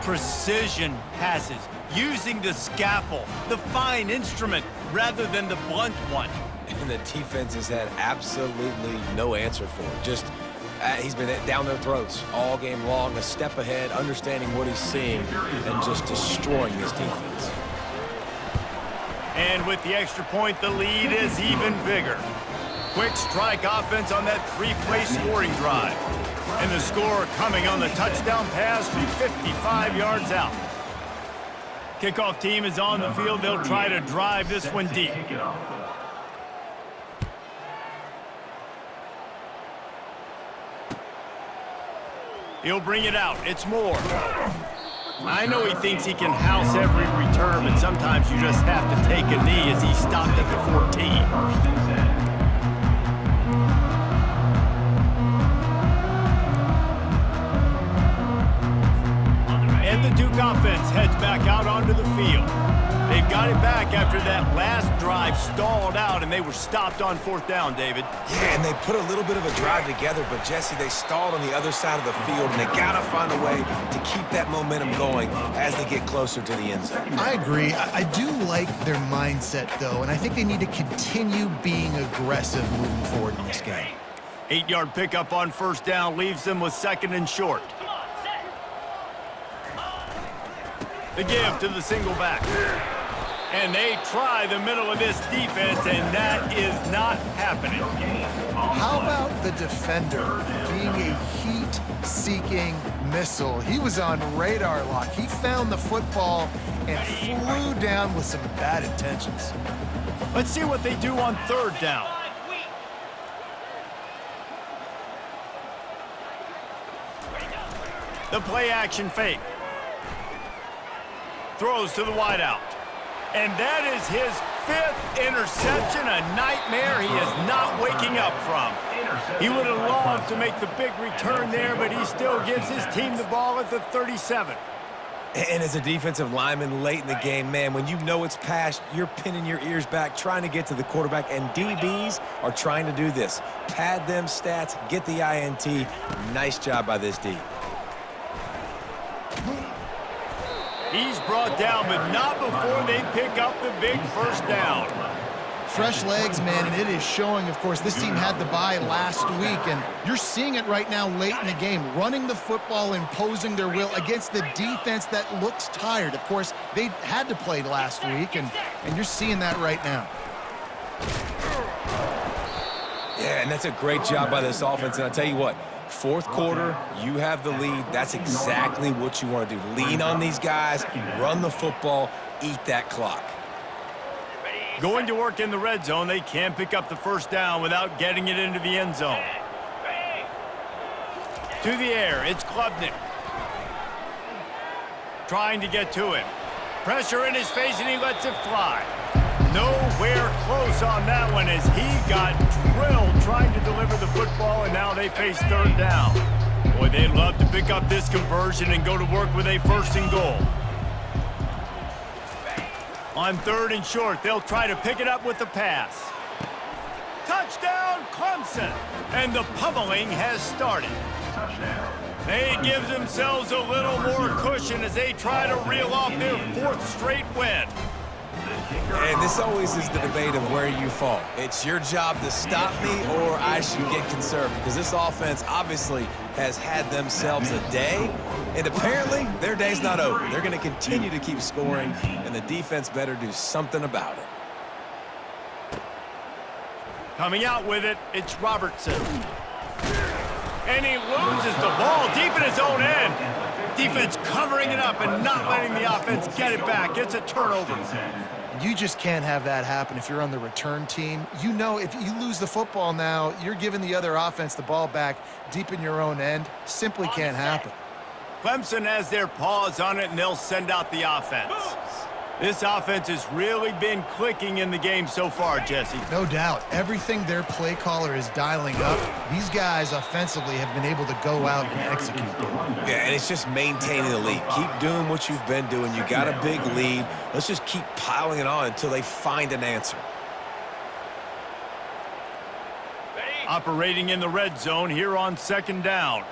Speaker 2: Precision passes, using the scalpel, the fine instrument, rather than the blunt one.
Speaker 1: And the defense has had absolutely no answer for it. Just, he's been down their throats all game long, a step ahead, understanding what he's seeing, and just destroying this defense.
Speaker 2: And with the extra point, the lead is even bigger. Quick strike offense on that three-play scoring drive. And the score coming on the touchdown pass from 55 yards out. Kickoff team is on the field. They'll try to drive this one deep. He'll bring it out. It's Moore. I know he thinks he can house every return, but sometimes you just have to take a knee as he stopped at the 14. And the Duke offense heads back out onto the field. They've got it back after that last drive stalled out, and they were stopped on fourth down, David.
Speaker 1: Yeah, and they put a little bit of a drive together, but Jesse, they stalled on the other side of the field, and they got to find a way to keep that momentum going as they get closer to the end zone.
Speaker 5: I agree. I do like their mindset, though, and I think they need to continue being aggressive moving forward in this game.
Speaker 2: 8-yard pickup on first down leaves them with second and short. The give to the single back. And they try the middle of this defense, and that is not happening.
Speaker 5: How about the defender being a heat-seeking missile? He was on radar lock. He found the football and flew down with some bad intentions.
Speaker 2: Let's see what they do on third down. The play action fake. Throws to the wideout. And that is his 5th interception, a nightmare he is not waking up from. He would have loved to make the big return there, but he still gives his team the ball at the 37.
Speaker 1: And as a defensive lineman late in the game, man, when you know it's past, you're pinning your ears back, trying to get to the quarterback, and DBs are trying to do this. Pad them stats, get the INT. Nice job by this D.
Speaker 2: He's brought down, but not before they pick up the big first down.
Speaker 5: Fresh legs, man, and it is showing, of course, this team had the bye last week, and you're seeing it right now late in the game, running the football, imposing their will against the defense that looks tired. Of course, they had to play last week, and you're seeing that right now.
Speaker 1: Yeah, and that's a great job by this offense, and I'll tell you what, fourth quarter, you have the lead. That's exactly what you want to do. Lean on these guys, run the football, eat that clock.
Speaker 2: Going to work in the red zone, they can't pick up the first down without getting it into the end zone. To the air, it's Klubnik. Trying to get to him. Pressure in his face, and he lets it fly. Nowhere close on that one as he got drilled trying to deliver the football, and now they face third down. Boy, they'd love to pick up this conversion and go to work with a first and goal. On third and short, they'll try to pick it up with the pass. Touchdown, Clemson! And the pummeling has started. They give themselves a little more cushion as they try to reel off their 4th straight win.
Speaker 1: And this always is the debate of where you fall. It's your job to stop me or I should get conservative, because this offense obviously has had themselves a day, and apparently their day's not over. They're going to continue to keep scoring, and the defense better do something about it.
Speaker 2: Coming out with it, it's Robertson. And he loses the ball deep in his own end. Defense covering it up and not letting the offense get it back. It's a turnover.
Speaker 5: You just can't have that happen if you're on the return team. You know, if you lose the football now, you're giving the other offense the ball back deep in your own end. Simply can't happen.
Speaker 2: Clemson has their paws on it, and they'll send out the offense. This offense has really been clicking in the game so far, Jesse.
Speaker 5: No doubt. Everything their play caller is dialing up, these guys offensively have been able to go out and execute.
Speaker 1: Yeah, and it's just maintaining the lead. Keep doing what you've been doing. You got a big lead. Let's just keep piling it on until they find an answer.
Speaker 2: Operating in the red zone here on 2nd down.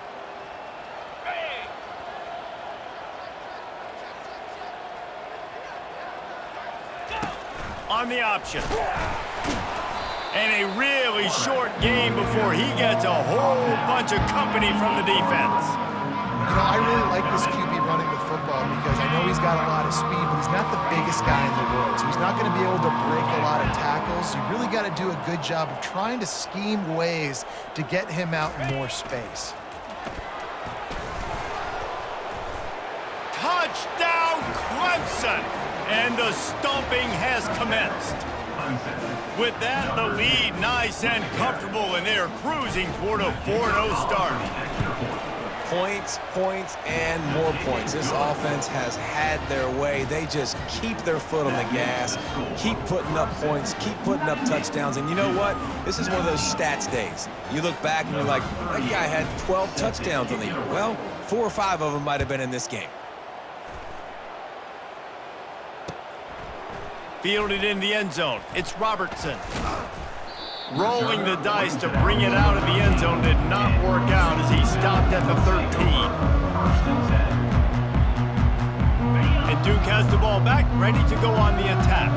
Speaker 2: On the option. And a really short game before he gets a whole bunch of company from the defense.
Speaker 5: You know, I really like this QB running the football because I know he's got a lot of speed, but he's not the biggest guy in the world. So he's not going to be able to break a lot of tackles. You really got to do a good job of trying to scheme ways to get him out in more space.
Speaker 2: Touchdown, Clemson! And the stomping has commenced. With that, the lead nice and comfortable, and they're cruising toward a 4-0 start.
Speaker 1: Points, points, and more points. This offense has had their way. They just keep their foot on the gas, keep putting up points, keep putting up touchdowns. And you know what? This is one of those stats days. You look back and you're like, that guy had 12 touchdowns on the year. Well, 4 or 5 of them might have been in this game.
Speaker 2: Fielded in the end zone. It's Robertson. Rolling the dice to bring it out of the end zone did not work out as he stopped at the 13. And Duke has the ball back, ready to go on the attack.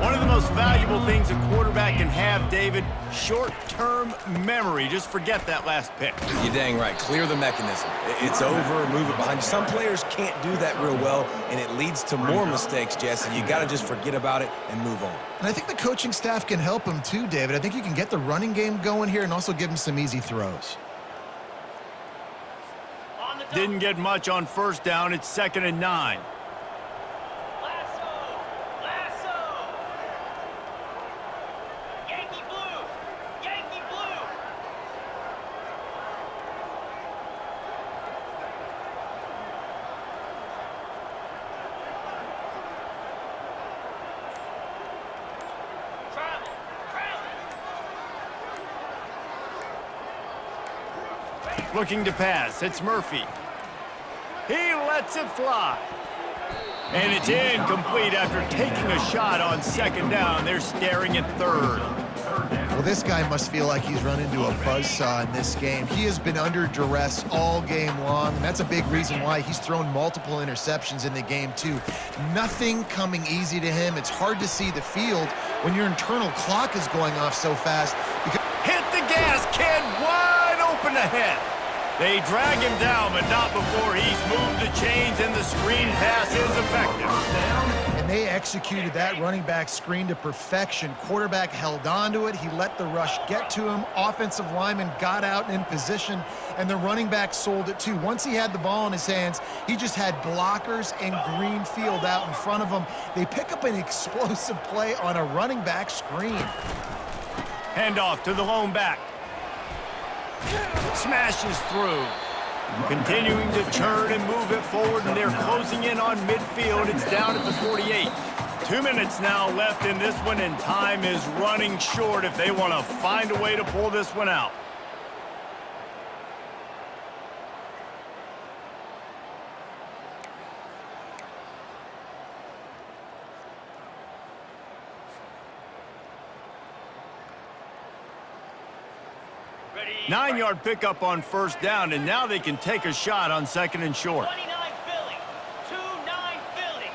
Speaker 2: One of the most valuable things a quarterback can have, David, short-term memory. Just forget that last pick.
Speaker 1: You're dang right. Clear the mechanism. It's over, move it behind you. Some players can't do that real well, and it leads to more mistakes, Jesse. You got to just forget about it and move on.
Speaker 5: And I think the coaching staff can help him too, David. I think you can get the running game going here and also give him some easy throws.
Speaker 2: Didn't get much on 1st down. It's 2nd and 9. Looking to pass. It's Murphy. He lets it fly. And it's incomplete after taking a shot on 2nd down. They're staring at 3rd.
Speaker 5: Well, this guy must feel like he's run into a buzzsaw in this game. He has been under duress all game long, and that's a big reason why he's thrown multiple interceptions in the game, too. Nothing coming easy to him. It's hard to see the field when your internal clock is going off so fast.
Speaker 2: Hit the gas, kid. Wide open ahead. They drag him down, but not before he's moved the chains, and the screen pass is effective.
Speaker 5: And they executed that running back screen to perfection. Quarterback held on to it. He let the rush get to him. Offensive lineman got out in position, and the running back sold it too. Once he had the ball in his hands, he just had blockers and green field out in front of him. They pick up an explosive play on a running back screen.
Speaker 2: Handoff to the lone back. Smashes through. Continuing to turn and move it forward, and they're closing in on midfield. It's down at the 48. 2 minutes now left in this one, and time is running short if they want to find a way to pull this one out.
Speaker 6: Ready.
Speaker 2: 9-yard pickup on 1st down, and now they can take a shot on 2nd and short.
Speaker 6: 29 Philly. 2-9 Philly.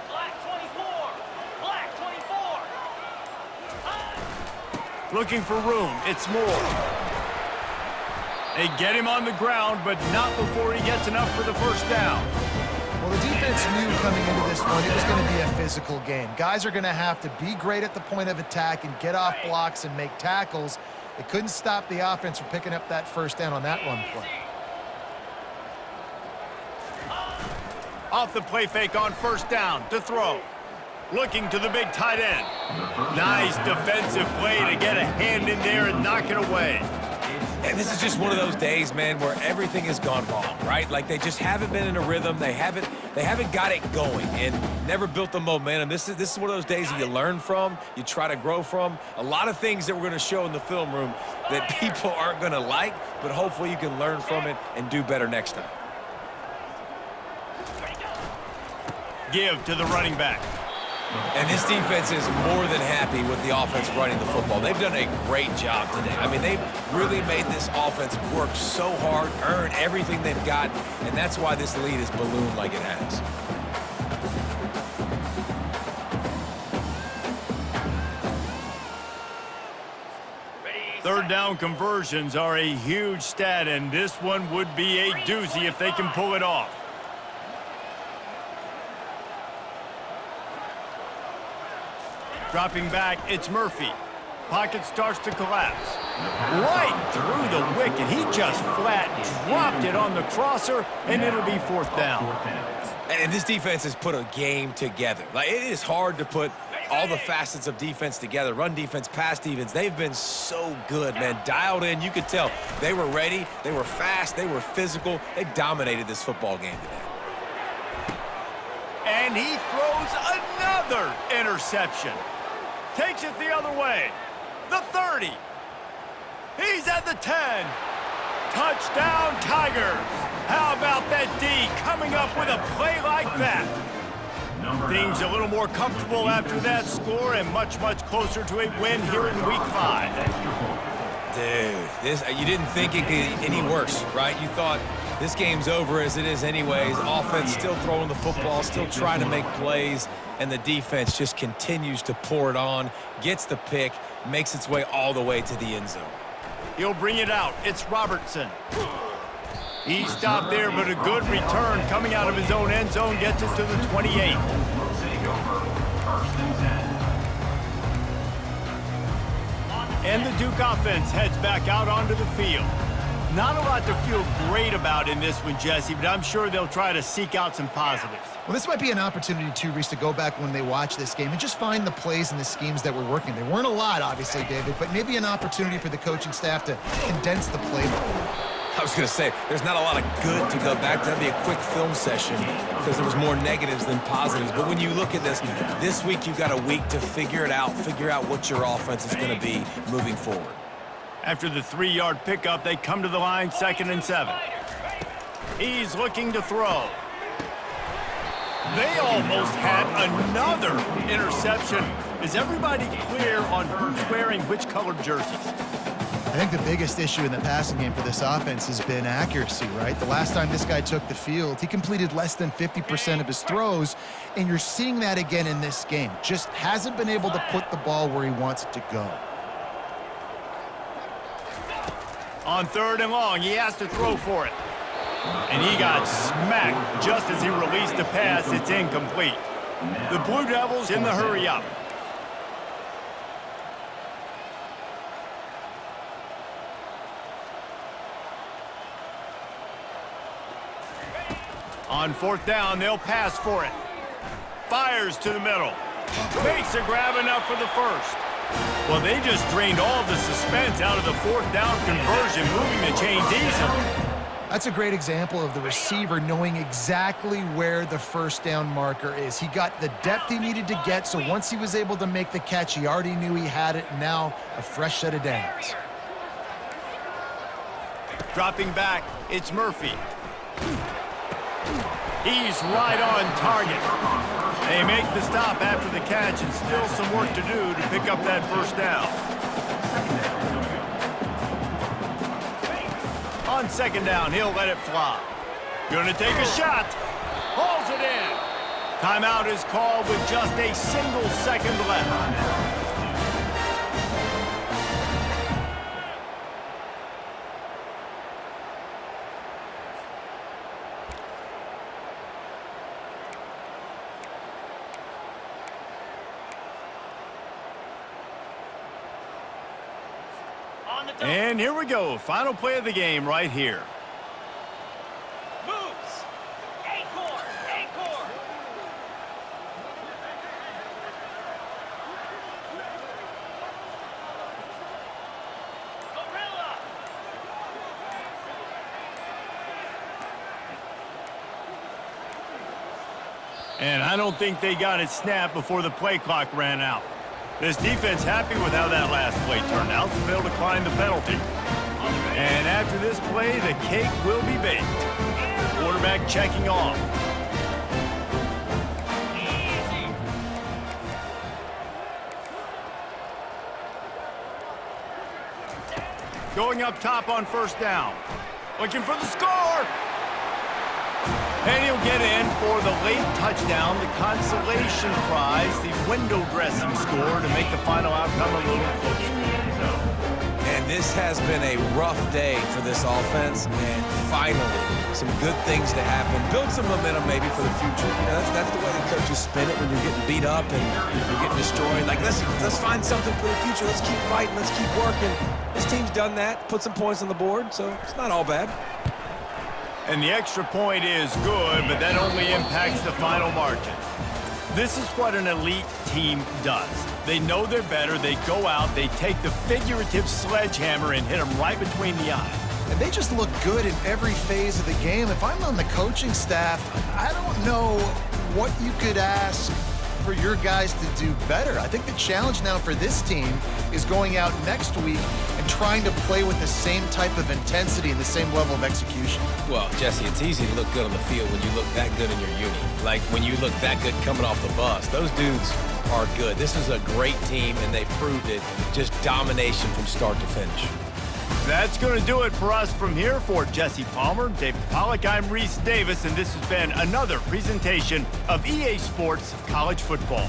Speaker 6: Black 24. Black 24.
Speaker 2: Looking for room. It's Moore. They get him on the ground, but not before he gets enough for the 1st down.
Speaker 5: Well, the defense knew coming into this one it was going to be a physical game. Guys are going to have to be great at the point of attack and get off blocks and make tackles. They couldn't stop the offense from picking up that 1st down on that run play.
Speaker 2: Off the play fake on 1st down to throw. Looking to the big tight end. Nice defensive play to get a hand in there and knock it away.
Speaker 1: And this is just one of those days, man, where everything has gone wrong, right? Like they just haven't been in a rhythm. They haven't got it going and never built the momentum. This is one of those days that you learn from, you try to grow from. A lot of things that we're going to show in the film room that people aren't going to like, but hopefully you can learn from it and do better next time.
Speaker 2: Give to the running back.
Speaker 1: And this defense is more than happy with the offense running the football. They've done a great job today. I mean, they've really made this offense work so hard, earn everything they've got, and that's why this lead is ballooned like it has.
Speaker 2: Third down conversions are a huge stat, and this one would be a doozy if they can pull it off. Dropping back, it's Murphy. Pocket starts to collapse. Right through the wicket. He just flat dropped it on the crosser, and it'll be fourth down.
Speaker 1: And this defense has put a game together. Like, it is hard to put all the facets of defense together. Run defense, pass defense. They've been so good, man. Dialed in. You could tell they were ready. They were fast. They were physical. They dominated this football game today.
Speaker 2: And he throws another interception. Takes it the other way. The 30. He's at the 10. Touchdown, Tigers. How about that D coming up with a play like that? Things a little more comfortable after that score and much, much closer to a win here in Week 5.
Speaker 1: Dude, you didn't think it could get any worse, right? You thought this game's over as it is anyways. Offense still throwing the football, still trying to make plays, and the defense just continues to pour it on, gets the pick, makes its way all the way to the end zone.
Speaker 2: He'll bring it out. It's Robertson. He stopped there, but a good return coming out of his own end zone gets it to the 28. And the Duke offense heads back out onto the field. Not a lot to feel great about in this one, Jesse, but I'm sure they'll try to seek out some positives.
Speaker 5: Well, this might be an opportunity, too, Reese, to go back when they watch this game and just find the plays and the schemes that were working. There weren't a lot, obviously, David, but maybe an opportunity for the coaching staff to condense the playbook.
Speaker 1: I was going to say, there's not a lot of good to go back to. That'd be a quick film session because there was more negatives than positives. But when you look at this week you've got a week to figure it out, figure out what your offense is going to be moving forward.
Speaker 2: After the 3-yard pickup, they come to the line, 2nd and 7. He's looking to throw. They almost had another interception. Is everybody clear on who's wearing which colored jerseys?
Speaker 5: I think the biggest issue in the passing game for this offense has been accuracy, right? The last time this guy took the field, he completed less than 50% of his throws, and you're seeing that again in this game. Just hasn't been able to put the ball where he wants it to go.
Speaker 2: On 3rd and long, he has to throw for it. And he got smacked just as he released the pass. It's incomplete. The Blue Devils in the hurry up. On 4th down, they'll pass for it. Fires to the middle. Makes a grab enough for the first. Well, they just drained all the suspense out of the 4th down conversion, moving the chains easily.
Speaker 5: That's a great example of the receiver knowing exactly where the first down marker is. He got the depth he needed to get, so once he was able to make the catch, he already knew he had it. Now, a fresh set of downs.
Speaker 2: Dropping back, it's Murphy. He's right on target. They make the stop after the catch, and still some work to do to pick up that first down. On 2nd down, he'll let it fly. Gonna take a shot. Hauls it in. Timeout is called with just a single second left. And here we go. Final play of the game right here.
Speaker 6: Moves. Acorn. Acorn. Gorilla.
Speaker 2: And I don't think they got it snapped before the play clock ran out. This defense happy with how that last play turned out, so they'll decline the penalty. And after this play, the cake will be baked. Quarterback checking off. Going up top on first down. Looking for the score. And he'll get in for the late touchdown, the consolation prize, the window dressing score to make the final outcome a little closer.
Speaker 1: And this has been a rough day for this offense, and finally, some good things to happen. Build some momentum maybe for the future. You know, that's the way the coaches spin it when you're getting beat up and you're getting destroyed. Like, let's find something for the future. Let's keep fighting. Let's keep working. This team's done that, put some points on the board, so it's not all bad.
Speaker 2: And the extra point is good, but that only impacts the final margin. This is what an elite team does. They know they're better. They go out, they take the figurative sledgehammer and hit them right between the eyes.
Speaker 5: And they just look good in every phase of the game. If I'm on the coaching staff, I don't know what you could ask for your guys to do better. I think the challenge now for this team is going out next week and trying to play with the same type of intensity and the same level of execution.
Speaker 7: Well, Jesse, it's easy to look good on the field when you look that good in your uni. Like when you look that good coming off the bus. Those dudes are good. This is a great team, and they proved it. Just domination from start to finish.
Speaker 2: That's going to do it for us from here. For Jesse Palmer, David Pollack, I'm Reese Davis, and this has been another presentation of EA Sports College Football.